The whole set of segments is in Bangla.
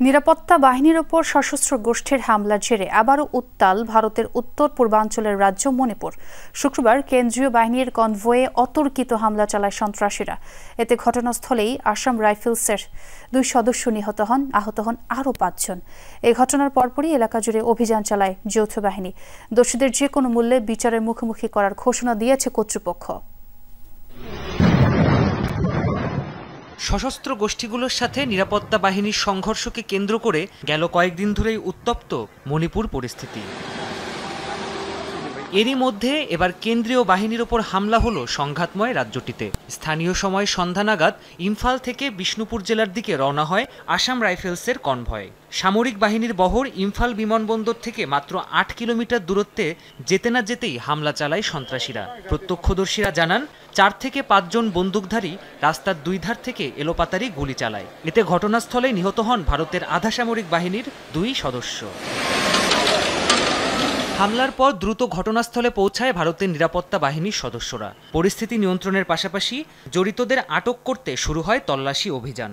নিরাপত্তা বাহিনীর ওপর সশস্ত্র গোষ্ঠীর হামলার জেরে আবারও উত্তাল ভারতের উত্তর পূর্বাঞ্চলের রাজ্য মণিপুর। শুক্রবার কেন্দ্রীয় বাহিনীর কনভয়ে অতর্কিত হামলা চালায় সন্ত্রাসীরা। এতে ঘটনাস্থলেই আসাম রাইফেলসের 2 সদস্য নিহত হন, আহত হন আরও 5 জন। এই ঘটনার পরপরই এলাকা জুড়ে অভিযান চালায় যৌথ বাহিনী। দোষীদের যে কোনো মূল্যে বিচারের মুখোমুখি করার ঘোষণা দিয়েছে কর্তৃপক্ষ। সশস্ত্র গোষ্ঠীগুলোর সাথে নিরাপত্তা বাহিনীর সংঘর্ষকে কেন্দ্র করে গেল কয়েকদিন ধরেই উত্তপ্ত মণিপুর পরিস্থিতি। এরই মধ্যে এবার কেন্দ্রীয় বাহিনীর ওপর হামলা হলো সংঘাতময় রাজ্যটিতে। স্থানীয় সময় সন্ধ্যা নাগাদ ইম্ফল থেকে বিষ্ণুপুর জেলার দিকে রওনা হয় আসাম রাইফেলসের কনভয়। সামরিক বাহিনীর বহর ইম্ফল বিমানবন্দর থেকে মাত্র 8 কিলোমিটার দূরত্বে যেতে না যেতেই হামলা চালায় সন্ত্রাসীরা। প্রত্যক্ষদর্শীরা জানান 4 থেকে 5 জন বন্দুকধারী রাস্তার 2 ধার থেকে এলোপাতারি গুলি চালায়। এতে ঘটনাস্থলে নিহত হন ভারতের আধা সামরিক বাহিনীর 2 সদস্য। হামলার পর দ্রুত ঘটনাস্থলে পৌঁছায় ভারতের নিরাপত্তা বাহিনীর সদস্যরা। পরিস্থিতি নিয়ন্ত্রণের পাশাপাশি জড়িতদের আটক করতে শুরু হয় তল্লাশি অভিযান।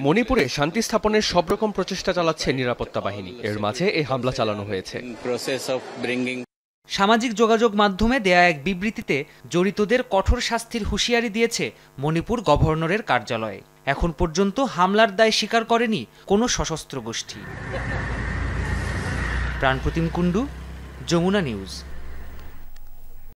মণিপুরে শান্তি স্থাপনের সব রকম প্রচেষ্টা চালাচ্ছে নিরাপত্তা বাহিনী। এর মাঝে এই হামলা চালানো হয়েছে। সামাজিক যোগাযোগ মাধ্যমে দেয়া এক বিবৃতিতে জড়িতদের কঠোর শাস্তির হুঁশিয়ারি দিয়েছে মণিপুর গভর্নরের কার্যালয়। এখন পর্যন্ত হামলার দায় স্বীকার করেনি কোনো সশস্ত্র গোষ্ঠী। প্রাণপ্রতিম কুণ্ডু, যমুনা নিউজ।